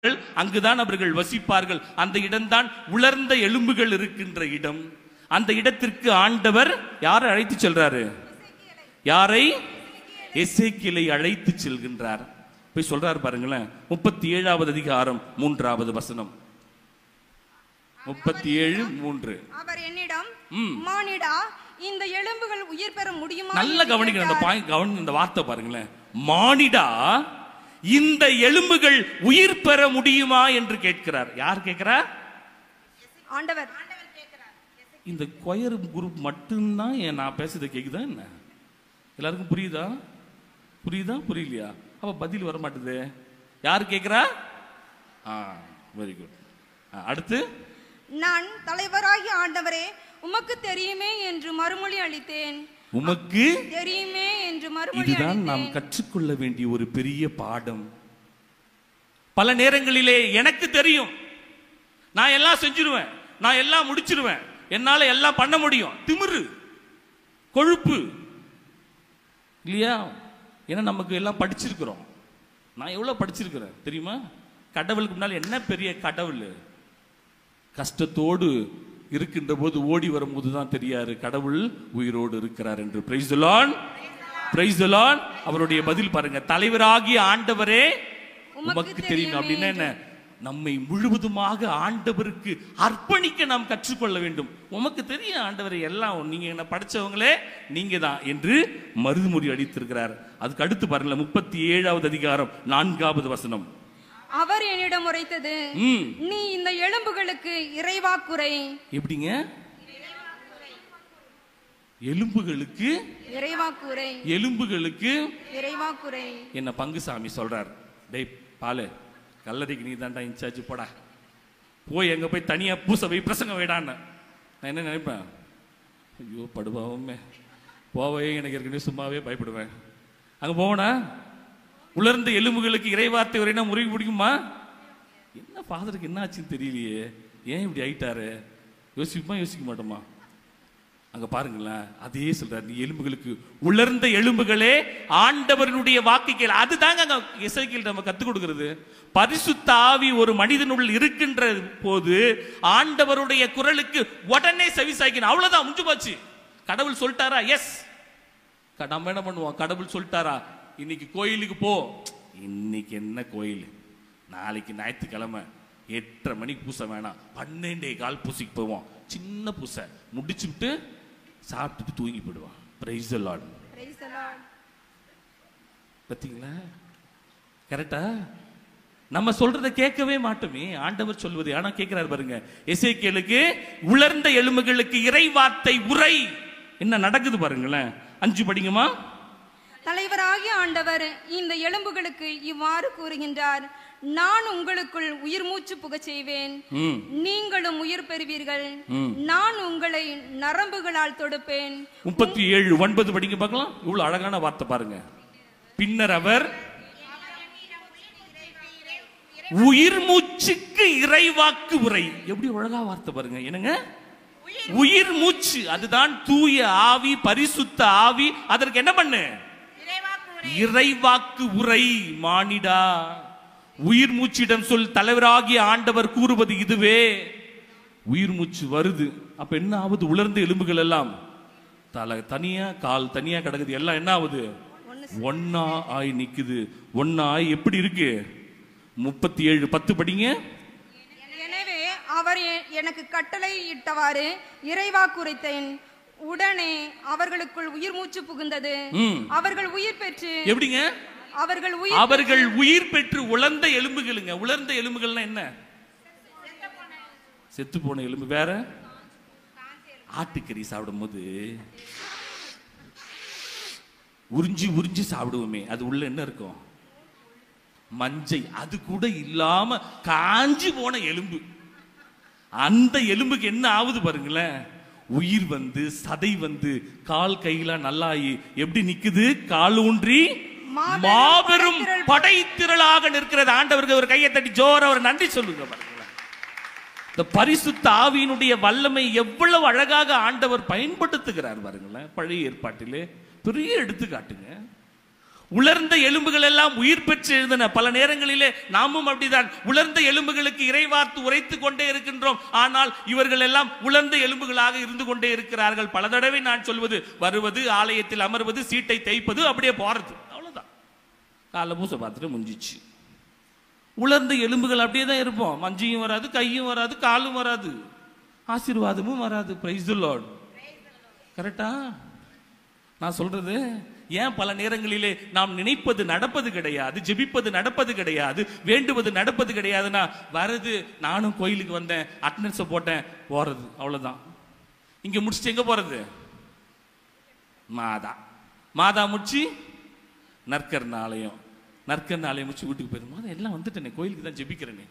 அங்குதான் அவர்கள் வசிப்பார்கள். அந்த இடம்தான் உலர்ந்த எலும்புகள் இருக்கின்ற இடம். அந்த இடத்திற்கு ஆண்டவர் யாரை அழைத்து செல்றாரு? யாரை? எசேக்கியேலை அழைத்து செல்கின்றார். போய் சொல்றாரு பாருங்களேன். 37வது அதிகாரம் 3வது வசனம். 37:3. அவர் என்னிடம், மானிடா, இந்த எலும்புகள் உயிர் பெற முடியுமா? நல்ல கவனிக்கணும் அந்த பாயிண்ட், இந்த வார்த்தை பாருங்களேன். மானிடா, இந்த எலும்புகள் உயிர் பெற முடியுமா என்று கேட்கிறார். யார் கேட்கிறார்? ஆண்டவர். இந்த கொயர் குரூப் மட்டும்தான் நான் பேசுறதை கேக்குதா என்ன? எல்லாருக்கும் புரியுதா? புரியுதா புரியலையா? அப்ப பதில் வர மாட்டுது. யார் கேட்கிறா? Very good. அடுத்து, நான் தலைவராகிய ஆண்டவரே உமக்கு தெரியுமே என்று மறுமொழி அளித்தேன். உமக்கு தெரியுமே என்று மறுமொழி. இதுதான் நாம் கற்றுக்கொள்ள வேண்டிய ஒரு பெரிய பாடம். பல நேரங்களிலே எனக்கு தெரியும், நான் எல்லாம் செஞ்சிருவேன், நான் எல்லாம் முடிச்சிருவேன், என்னால எல்லாம் பண்ண முடியும். திமிரு, கொழுப்பு இல்லையா? ஏன்னா நமக்கு எல்லாம் படிச்சிருக்கிறோம். நான் எவ்வளவு படிச்சிருக்கிறேன் தெரியுமா? கடவுளுக்கு முன்னால் என்ன பெரிய கடவுள். கஷ்டத்தோடு இருக்கின்ற போது ஓடி வரும்போது தான் தெரியாரு கடவுள் உயிரோடு இருக்கிறார் என்று. Price the Lord, praise the Lord. அவருடைய பதில் பாருங்க. தலைவராகிய ஆண்டவரே உமக்கு தெரியும் அப்படின்னா என்ன? நம்மை முழுவதுமாக ஆண்டவருக்கு அர்ப்பணிக்க நாம் கற்றுக்கொள்ள வேண்டும். உமக்கு தெரியும் ஆண்டவரை, எல்லாம் நீங்க என்ன படிச்சவங்களே நீங்க தான் என்று மறுமொழி அளித்திருக்கிறார். அதுக்கு அடுத்து பாருங்க 37வது அதிகாரம் 4வது வசனம். அவர் என்னிடம் உரைத்தது, நீ இந்த எலும்புகளுக்கு இறைவாக்குரை. எப்படிங்க? எலும்புகளுக்கு இறைவாக்குரை. எலும்புகளுக்கு இறைவாக்குரை. என்ன பங்குசாமி சொல்றார், டேய் பாலு, கல்லறைக்கு நீ தாண்டா இன்சார்ஜ், போடா போய் எங்க போய் தனியா பூச வை, பிரசங்கம் வைடான்னு. நான் என்ன நினைப்பேன், ஐயோ படுபாவமே, போவே எனக்கு ஏற்கனவே சும்மாவே பயப்படுவேன். அங்க போவனா உலர்ந்த எலும்புகளுக்கு இறைவார்த்தை வரைனா முறிவு பிடிக்குமா? என்ன ஃபாதருக்கு என்ன ஆச்சுன்னு தெரியலையே, ஏன் இப்படி ஆயிட்டாரு? யோசிக்க மாட்டோமா? அங்க பாருங்களேன், அதே சொல்றாரு, நீ எலும்புகளுக்கு, உலர்ந்த எலும்புகளே ஆண்டவருடைய வாக்கு கேள். அதுதாங்க அங்க எசேக்கியேல் நம்ம கத்துக் கொடுக்கிறது. பரிசுத்த ஆவி ஒரு மனிதனுள் இருக்கின்ற போது ஆண்டவருடைய குரலுக்கு உடனே செவிசாய்க்கணும். அவ்வளவுதான், முடிஞ்சு போச்சு. கடவுள் சொல்லிட்டாரா? எஸ். நம்ம என்ன பண்ணுவோம்? கடவுள் சொல்லிட்டாரா, இன்னைக்கு கோயிலுக்கு போ. இன்னைக்கு என்ன கோயில்? நாளைக்கு ஞாயிற்றுக்கிழமை 8:30 மணிக்கு பூசை வேணாம், 12:15 பூசைக்கு போவோம். சின்ன பூசை முடிச்சுட்டு சாப்பிட்டுட்டு தூங்கி போயிடுவான். Price the Lord. பாத்தீங்களா? கரெக்டா? நம்ம சொல்றதை கேட்கவே மாட்டோமே. ஆண்டவர் சொல்வது ஆனா கேட்கிறார் பாருங்க. எசேக்கியேலுக்கு உலர்ந்த எலும்புகளுக்கு இறைவார்த்தை உரை. என்ன நடக்குது பாருங்களேன். 5 படிங்கம்மா. தலைவராகிய ஆண்டவர் இந்த எலும்புகளுக்கு இவ்வாறு கூறுகின்றார், நான் உங்களுக்குள் உயிர் மூச்சு புகச் செய்வேன், நீங்களும் உயிர் பெறுவீர்கள், நான் உங்களை நரம்புகளால் தொடுப்பேன். 37:9 படிங்க பார்க்கலாம். இவ்வளவு அழகான வார்த்தை பாருங்க. பின்னர் அவர் உயிர் மூச்சுக்கு இறைவாக்கு உரை. எப்படி அழகா வார்த்தை பாருங்க. என்னங்க? உயிர் மூச்சு. அதுதான் தூய ஆவி, பரிசுத்த ஆவி. அதற்கு என்ன பண்ணு? இறைவாக்கு உரை. மானிடா, உயிர் மூச்சிடம் சொல், தலைவராகிய ஆண்டவர் கூறுவது இதுவே. உயிர் மூச்சு வருது, அப்ப என்ன ஆகுது? உலர்ந்த எலும்புகள் எல்லாம் தலை தனியா, கால் தனியா கிடக்குது, எல்லாம் என்ன ஆகுது? ஒன்னா ஆய் நிக்குது. ஒன்னா ஆய் எப்படி இருக்கு? 37:10 படிங்க. எனவே அவர் எனக்கு கட்டளை இட்டவாறு இறைவாக்குரைத்தேன், உடனே அவர்களுக்குள் உயிர் மூச்சு புகுந்தது, அவர்கள் உயிர் பெற்று. எப்படிங்க? அவர்கள் உயிர் பெற்று உலர்ந்த எலும்புகளுங்க. உலர்ந்த எலும்புகள்னா என்ன? செத்து போன எலும்பு. வேற ஆட்டுக்கறி சாப்பிடும் போது உறிஞ்சி சாப்பிடுவோமே, அது உள்ள என்ன இருக்கும்? மஞ்சை. அது கூட இல்லாம காஞ்சி போன எலும்பு. அந்த எலும்புக்கு என்ன ஆகுது பாருங்களேன். உயிர் வந்து, சதை வந்து, கால் கையில நல்லாயி எப்படி நிக்குது? கால் ஊன்றி மாபெரும் படைத்திரளாக நிற்கிறது. ஆண்டவருக்கு ஒரு கையை தட்டி ஜோர ஒரு நன்றி சொல்லுங்க. இந்த பரிசுத்த ஆவியினுடைய வல்லமை எவ்வளவு அழகாக ஆண்டவர் பயன்படுத்துகிறார் பாருங்களேன். பழைய ஏற்பாட்டிலே பெரிய எடுத்துக்காட்டுங்க. உலர்ந்த எலும்புகள் எல்லாம் உயிர் பெற்று எழுந்தன. பல நேரங்களிலே நாமும் அப்படிதான் உலர்ந்த எலும்புகளுக்கு இறைவார்த்து உரைத்துக் கொண்டே இருக்கின்றோம். ஆனால் இவர்கள் எல்லாம் உலர்ந்த எலும்புகளாக இருந்து கொண்டே இருக்கிறார்கள். பல தடவை நான் சொல்வது, வருவது, ஆலயத்தில் அமர்வது, சீட்டை தேய்ப்பது, அப்படியே போறது, அவ்வளவுதான். காலை பூசை பார்த்துட்டு முடிஞ்சிச்சு. உலர்ந்த எலும்புகள் அப்படியே தான் இருப்போம். மஞ்சியும் வராது, கையும் வராது, காலும் வராது, ஆசீர்வாதமும் வராது. Price the Lord. கரெக்டா நான் சொல்றது? ஏன் பல நேரங்களிலே நாம் நினைப்பது நடப்பது கிடையாது, ஜெபிப்பது நடப்பது கிடையாது, வேண்டுவது நடப்பது கிடையாதுன்னா, வருது நானும் கோயிலுக்கு வந்தேன், அட்டெண்டன்ஸை போட்டேன், போறது, அவ்வளவுதான். இங்க முடிச்சுட்டு எங்க போறது? மாதா முடிச்சு நற்கர் ஆலயம், நற்கர் ஆலயம் முடிச்சு வீட்டுக்கு போயிருந்தோம். எல்லாம் வந்துட்டேனே, கோயிலுக்கு தான் ஜெபிக்கிறேனே.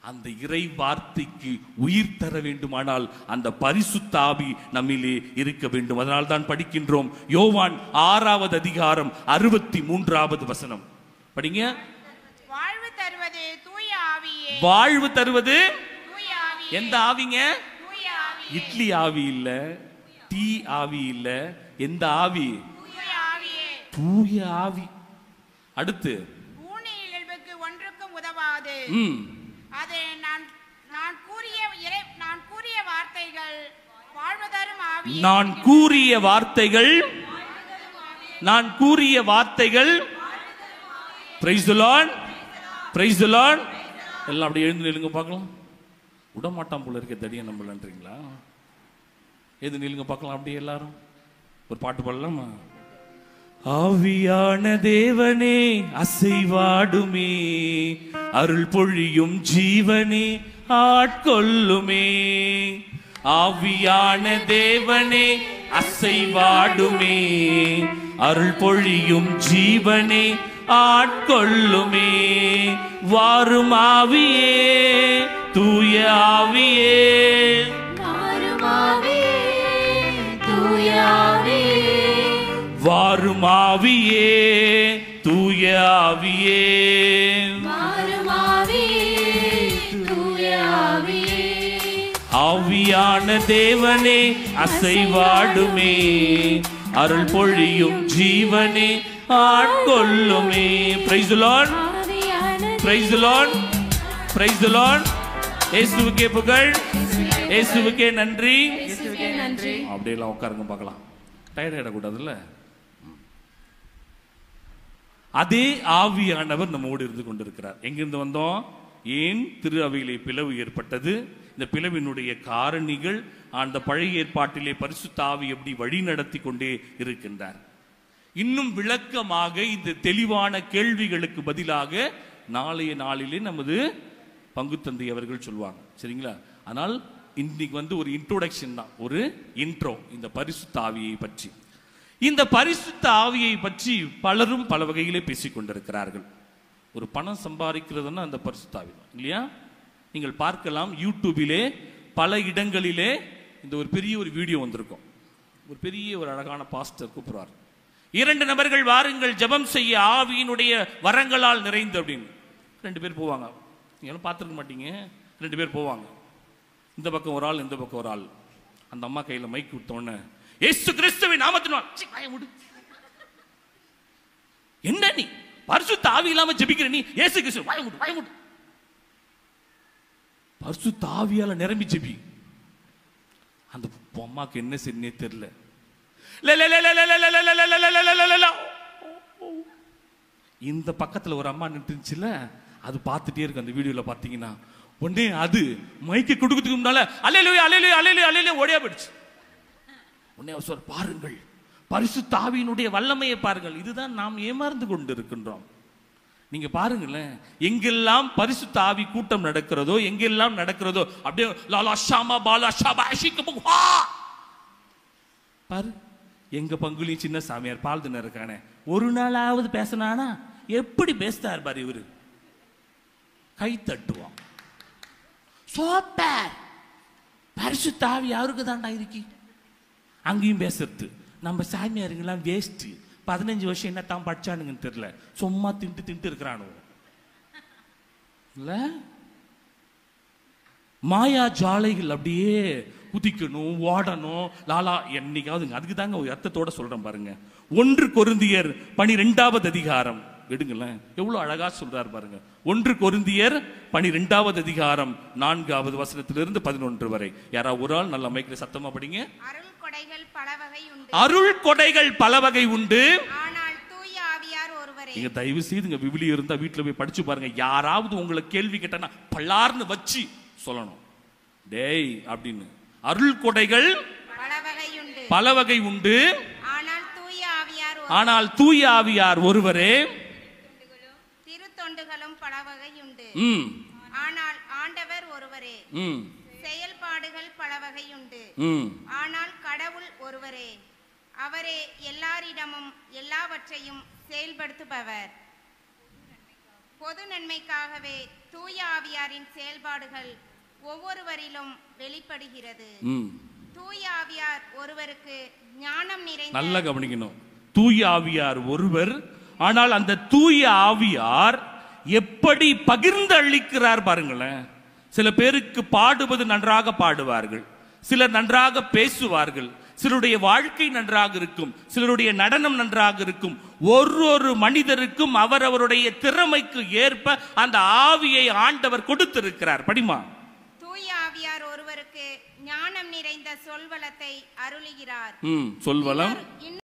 அந்த இறை வார்த்தைக்கு உயிர் தர வேண்டுமானால் அந்த பரிசுத்த ஆவி நம்மிலே இருக்க வேண்டும். அதனால் தான் படிக்கின்றோம் யோவான் 6வது அதிகாரம் 63வது வசனம். படிங்க. வாழ்வு தருவது தூய ஆவியே. வாழ்வு தருவது தூய ஆவியே. எந்த ஆவிங்க? தூய ஆவியே. இட்லி ஆவி இல்ல, டீ ஆவி இல்ல, எந்த ஆவி? தூய ஆவியே. தூய ஆவி. அடுத்து ஊனி இயல்புக்கு ஒன்றுக்கும் உதவாது. அது நான் கூறிய வார்த்தைகள் வாழ்வு தரும் ஆவியே. நான் கூறிய வார்த்தைகள், நான் கூறிய வார்த்தைகள். Price the Lord, praise the Lord. எல்லாம் அப்படியே எழுந்து நில்லுங்க பார்க்கலாம். விடமாட்டான் போல இருக்க தடியா நம்மளன்றீங்களா? எழுந்து நில்லுங்க பார்க்கலாம் அப்படியே எல்லாரும். ஒரு பாட்டு பாடலாமா? ஆவியான தேவனே அசைவாடுமே, அருள் பொழியும் ஜீவனே ஆட்கொள்ளுமே. ஆவியான தேவனே அசைவாடுமே, அருள் பொழியும் ஜீவனே ஆட்கொள்ளுமே. வாரும் ஆவியே, தூய ஆவியே, வாரும் ஆவியே, தூய ஆவியே, வாரும் ஆவியே, தூய ஆவியே, வாரும் ஆவியே, தூய ஆவியே. ஆவியான தேவனே அசைவாடுமே, அருள் பொழியும் ஜீவனே ஆட்கொள்ளுமே. Praise the Lord, praise the Lord, praise the Lord. இயேசுவுக்கே புகழ், இயேசுவுக்கே நன்றி. நன்றி. அப்படியே எல்லாம் உட்காருங்க பார்க்கலாம். டயர்ட் ஆயிடக்கூடாதுல்ல. அதே ஆவியானவர் நம்மோடு இருந்து கொண்டிருக்கிறார். எங்கிருந்து வந்தோம்? ஏன் திரு அவையிலே பிளவு ஏற்பட்டது? இந்த பிளவினுடைய காரணிகள் அந்த பழைய ஏற்பாட்டிலே பரிசுத்த ஆவி எப்படி வழி நடத்தி கொண்டே இருக்கின்றார். இன்னும் விளக்கமாக இந்த தெளிவான கேள்விகளுக்கு பதிலாக நாளைய நாளிலே நமது பங்கு தந்தை அவர்கள் சொல்லுவாங்க. சரிங்களா? ஆனால் இன்னைக்கு ஒரு இன்ட்ரோடக்ஷன் தான், ஒரு இன்ட்ரோ இந்த பரிசுத்த ஆவியை பற்றி. இந்த பரிசுத்த ஆவியை பற்றி பலரும் பல வகையிலே பேசிக் கொண்டிருக்கிறார்கள். ஒரு பணம் சம்பாதிக்கிறதுன்னா அந்த பரிசுத்த ஆவி தான், இல்லையா? நீங்கள் பார்க்கலாம், யூடியூபிலே பல இடங்களிலே இந்த ஒரு பெரிய ஒரு வீடியோ வந்திருக்கும். ஒரு பெரிய ஒரு அழகான பாஸ்டர் கூப்பிடுவார், 2 நபர்கள் வாருங்கள் ஜெபம் செய்ய ஆவியினுடைய வரங்களால் நிறைந்து அப்படின்னு. 2 பேர் போவாங்க. நீங்களும் பார்த்துருக்க மாட்டீங்க. 2 பேர் போவாங்க. இந்த பக்கம் ஒரு ஆள், இந்த பக்கம் ஒரு ஆள். அந்த அம்மா கையில் மைக் விட்டோன்னு, இயேசு கிறிஸ்துவின் நாமத்தினால், என்ன நீ பரிசுத்த ஆவி இல்லாம ஜெபிக்கிற நீ? இயேசு கிறிஸ்து வாய மூடு. பரிசுத்த ஆவியால நிரம்பி ஜெபி. அந்த அம்மாக்கு என்ன செய்யனே தெரியல. இந்த பக்கத்துல ஒரு அம்மா நின்றுச்சுல, அது பார்த்துட்டே இருக்கு. அந்த வீடியோல பாத்தீங்கன்னா உடனே அது மைக்கு கொடுக்கிறதுக்கு முன்னால அல்லேலூயா அல்லேலூயா அல்லேலூயா அல்லேலூயா ஓடியா போயிடுச்சு. உடனே அவர் பாருங்கள் பரிசுத்த ஆவியினுடைய வல்லமையை பாருங்கள். இதுதான் நாம் ஏமாந்து கொண்டு இருக்கின்றோம். நீங்க பாருங்களேன், எங்கெல்லாம் பரிசுத்த ஆவி கூட்டம் நடக்கிறதோ, எங்கெல்லாம் நடக்கிறதோ, அப்படியே லாலா ஷாமா பாலா ஷாபா ஷிகபா பாரு. எங்க பங்குலையும் சின்ன சாமியார் பால் தின இருக்கானே, ஒரு நாளாவது பேசினானா எப்படி பேசுறார் பாரு. இவரு கை தட்டுவான். சோப்பர் பரிசுத்த ஆவி யாருக்கு தாண்டா இருக்கு. அங்கேயும் பேசுறது. நம்ம சாமியாருங்கெல்லாம் வேஸ்ட். 15 வருஷம் என்ன தான் படிச்சானுங்கன்னு தெரியல, சும்மா தின்ட்டு இருக்கிறானு இல்ல. மாயா ஜாலைகள் அப்படியே குதிக்கணும், ஓடணும், லாலா என்னைக்காவதுங்க. அதுக்கு தாங்க ஒரு அர்த்தத்தோட சொல்றேன் பாருங்க. 1 கொரிந்தியர் 12வது அதிகாரம் எடுங்களேன், எவ்வளவு அழகா சொல்றாரு பாருங்க. 1 கொரிந்தியர் 12வது அதிகாரம் 4வது வசனத்திலிருந்து 11 வரை. யாராவது ஒரு ஆள் நல்ல மைக்கில் சத்தமா படிங்க. அருள் கொடைகள் பல வகை உண்டு. அருள் கொடைகள் பல வகை உண்டு. ஆனால் தூய ஆவியார் ஒருவரே. நீங்க தயவு செய்துங்க விவிலியம் இருந்தா வீட்டுல போய் படிச்சு பாருங்க. யாராவது உங்களை கேள்வி கேட்டா பல்லார்னு வச்சு சொல்லணும், டேய் அப்படின்னு. அருள் கொடைகள் பல வகை உண்டு. ஆனால் தூய ஆவியார் ஒருவரே. திருத்தொண்டுகளும் பல வகை உண்டு. ஆனால் ஆண்டவர் ஒருவரே. செயல்பாடுகள் பல வகை உண்டு. ஆனால் கடவுள் ஒருவரே. அவரே எல்லாரிடமும் எல்லாவற்றையும் செயல்படுத்துபவர். பொது நன்மைக்காகவே தூய ஆவியாரின் செயல்பாடுகள் ஒவ்வொருவரிலும் வெளிப்படுகிறது. தூய ஆவியார் ஒருவருக்கு ஞானம் நிறைந்த. நல்லா கவனிக்கணும். தூய ஆவியார் ஒருவர், ஆனால் அந்த தூய ஆவியார் எப்படி பகிர்ந்து அளிக்கிறார் பாருங்களேன். சில பேருக்கு பாடுவது நன்றாக பாடுவார்கள், சிலர் நன்றாக பேசுவார்கள், சிலருடைய வாழ்க்கை நன்றாக இருக்கும், சிலருடைய நடனம் நன்றாக இருக்கும். ஒரு மனிதருக்கும் அவரவருடைய திறமைக்கு ஏற்ப அந்த ஆவியை ஆண்டவர் கொடுத்திருக்கிறார். படிமா. தூய ஆவியார் ஒருவருக்கு ஞானம் நிறைந்த சொல்வளத்தை அருளுகிறார். சொல்வளம்